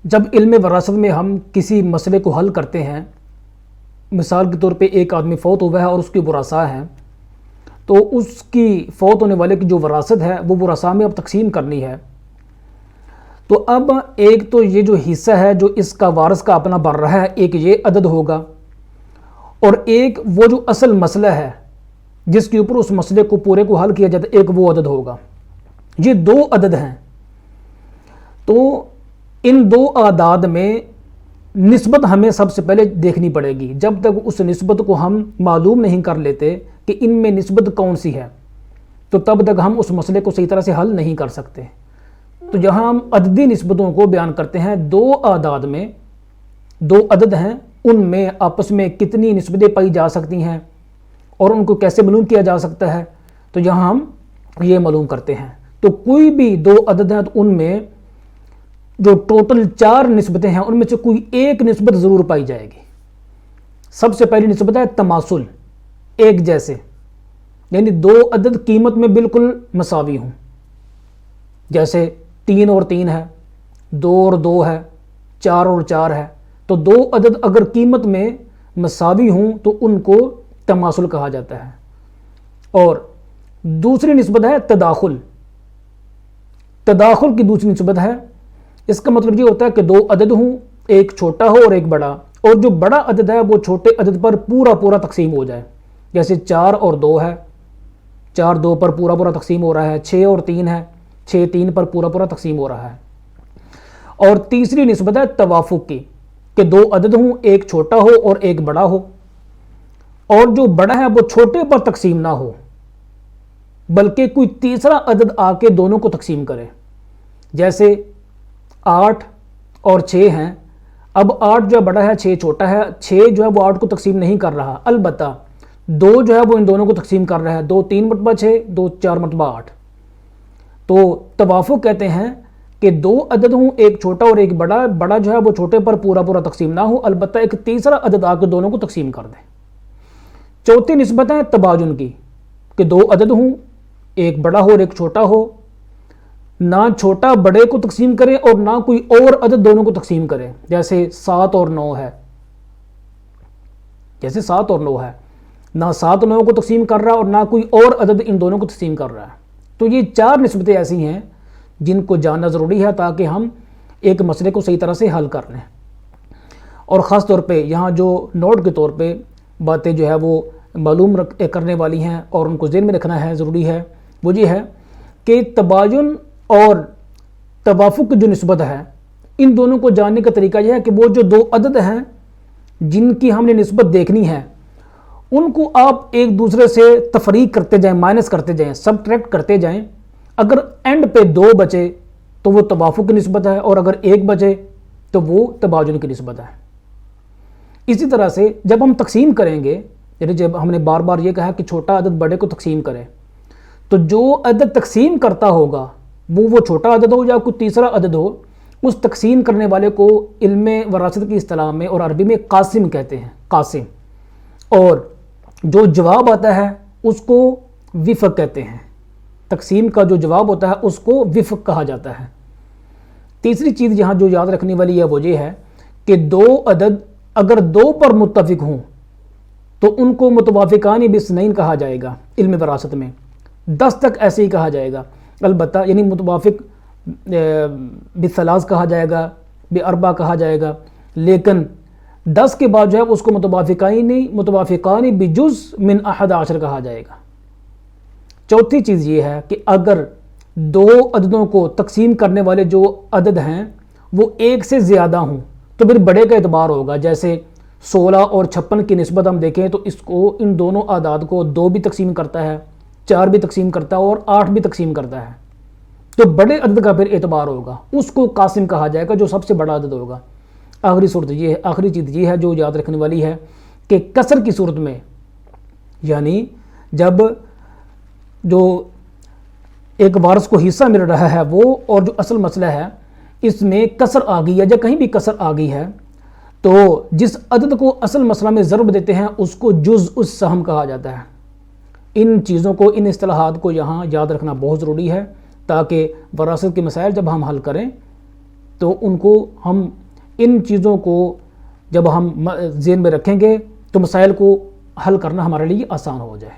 جب علم وراثت میں ہم کسی مسئلے کو حل کرتے ہیں، مثال کے طور پہ ایک آدمی فوت ہوا ہے اور اس کی ورثاء ہیں، تو اس کی فوت ہونے والے کی جو وراثت ہے وہ ورثاء میں اب تقسیم کرنی ہے۔ تو اب ایک تو یہ جو حصہ ہے جو اس کا وارث کا اپنا بن رہا ہے، ایک یہ عدد ہوگا، اور ایک وہ جو اصل مسئلہ ہے جس کے اوپر اس مسئلے کو پورے کو حل کیا جاتا ہے، ایک وہ عدد ہوگا۔ یہ دو عدد ہیں، تو ان دو اعداد میں نسبت ہمیں سب سے پہلے دیکھنی پڑے گی۔ جب تک اس نسبت کو ہم معلوم نہیں کر لیتے کہ ان میں نسبت کون سی ہے، تو تب تک ہم اس مسئلے کو صحیح طرح سے حل نہیں کر سکتے۔ تو جہاں ہم عددی نسبتوں کو بیان کرتے ہیں، دو اعداد میں دو عدد ہیں، ان میں آپس میں کتنی نسبتیں پائی جا سکتی ہیں اور ان کو کیسے معلوم کیا جا سکتا ہے، تو یہاں ہم یہ معلوم کرتے ہیں۔ تو کوئی بھی دو عدد ہیں تو ان میں جو ٹوٹل 4 نسبتیں ہیں ان میں سے کوئی ایک نسبت ضرور پائی جائے گی۔ سب سے پہلی نسبت ہے تماثل، ایک جیسے، یعنی دو عدد قیمت میں بالکل مساوی ہوں، جیسے 3 اور 3 ہے، 2 اور 2 ہے، 4 اور 4 ہے۔ تو دو عدد اگر قیمت میں مساوی ہوں تو ان کو تماثل کہا جاتا ہے۔ اور دوسری نسبت ہے تداخل۔ تداخل کی دوسری نسبت ہے، اس کا مطلب یہ ہوتا ہے کہ دو عدد ہوں، ایک چھوٹا ہو اور ایک بڑا، اور جو بڑا عدد ہے وہ چھوٹے عدد پر پورا تقسیم ہو جائے، جیسے 4 اور 2 ہے، 4 2 پر پورا تقسیم ہو رہا ہے، 6 اور 3 ہے، 6 3 پر پورا تقسیم ہو رہا ہے۔ اور تیسری نسبت ہے توافق کی، کہ دو عدد ہوں، ایک چھوٹا ہو اور ایک بڑا ہو، اور جو بڑا ہے وہ چھوٹے پر تقسیم نہ ہو بلکہ کوئی تیسرا عدد آ کے دونوں کو تقسیم کرے۔ جیسے 8 اور 6 ہیں، اب 8 جو ہے بڑا ہے، 6 چھوٹا ہے، 6 جو ہے وہ 8 کو تقسیم نہیں کر رہا، البتہ 2 جو ہے وہ ان دونوں کو تقسیم کر رہا ہے، 2 3 مرتبہ 6، 2 4 مرتبہ 8۔ تو توافق کہتے ہیں کہ دو عدد ہوں، ایک چھوٹا اور ایک بڑا، بڑا جو ہے وہ چھوٹے پر پورا تقسیم نہ ہو، البتہ ایک تیسرا عدد آ کے دونوں کو تقسیم کر دے۔ چوتھی نسبت ہے تباین کی، کہ دو عدد ہوں، ایک بڑا ہو اور ایک چھوٹا ہو، نہ چھوٹا بڑے کو تقسیم کرے اور نہ کوئی اور عدد دونوں کو تقسیم کرے، جیسے 7 اور 9 ہے، جیسے 7 اور 9 ہے، نہ 7 9 کو تقسیم کر رہا اور نہ کوئی اور عدد ان دونوں کو تقسیم کر رہا ہے۔ تو یہ 4 نسبتیں ایسی ہیں جن کو جاننا ضروری ہے تاکہ ہم ایک مسئلے کو صحیح طرح سے حل کر لیں۔ اور خاص طور پہ یہاں جو نوٹ کے طور پہ باتیں جو ہے وہ معلوم کرنے والی ہیں اور ان کو ذہن میں رکھنا ہے، ضروری ہے، وہ یہ ہے کہ تباین اور توافق کی جو نسبت ہے، ان دونوں کو جاننے کا طریقہ یہ ہے کہ وہ جو دو عدد ہیں جن کی ہم نے نسبت دیکھنی ہے، ان کو آپ ایک دوسرے سے تفریق کرتے جائیں، مائنس کرتے جائیں، سبٹریکٹ کرتے جائیں۔ اگر اینڈ پہ 2 بچے تو وہ توافق کی نسبت ہے، اور اگر 1 بچے تو وہ تباین کی نسبت ہے۔ اسی طرح سے جب ہم تقسیم کریں گے، یعنی جب ہم نے بار بار یہ کہا کہ چھوٹا عدد بڑے کو تقسیم کرے، تو جو عدد تقسیم کرتا ہوگا وہ چھوٹا عدد ہو یا کوئی تیسرا عدد ہو، اس تقسیم کرنے والے کو علم وراثت کی اصطلاح میں اور عربی میں قاسم کہتے ہیں، قاسم۔ اور جو جواب آتا ہے اس کو وفق کہتے ہیں، تقسیم کا جو جواب ہوتا ہے اس کو وفق کہا جاتا ہے۔ تیسری چیز یہاں جو یاد رکھنے والی ہے وہ یہ ہے کہ دو عدد اگر 2 پر متفق ہوں تو ان کو متوافقان باثنین کہا جائے گا علم وراثت میں، 10 تک ایسے ہی کہا جائے گا، البتہ یعنی متوافق بثلاث کہا جائے گا، باربع کہا جائے گا، لیکن 10 کے بعد جو ہے اس کو متوافقان بجز من 11 کہا جائے گا۔ چوتھی چیز یہ ہے کہ اگر 2 عددوں کو تقسیم کرنے والے جو عدد ہیں وہ 1 سے زیادہ ہوں تو پھر بڑے کا اعتبار ہوگا، جیسے 16 اور 56 کی نسبت ہم دیکھیں تو اس کو ان دونوں اعداد کو 2 بھی تقسیم کرتا ہے، 4 بھی تقسیم کرتا ہے اور 8 بھی تقسیم کرتا ہے، تو بڑے عدد کا پھر اعتبار ہوگا، اس کو قاسم کہا جائے گا جو سب سے بڑا عدد ہوگا۔ آخری چیز یہ ہے جو یاد رکھنے والی ہے کہ کسر کی صورت میں، یعنی جب جو ایک وارث کو حصہ مل رہا ہے وہ اور جو اصل مسئلہ ہے اس میں کسر آ گئی ہے یا کہیں بھی کسر آ گئی ہے، تو جس عدد کو اصل مسئلہ میں ضرب دیتے ہیں اس کو جزء السہم کہا جاتا ہے۔ ان چیزوں کو، ان اصطلاحات کو یہاں یاد رکھنا بہت ضروری ہے تاکہ وراثت کے مسائل جب ہم حل کریں تو ان کو ہم ان چیزوں کو جب ہم ذہن میں رکھیں گے تو مسائل کو حل کرنا ہمارے لیے آسان ہو جائے.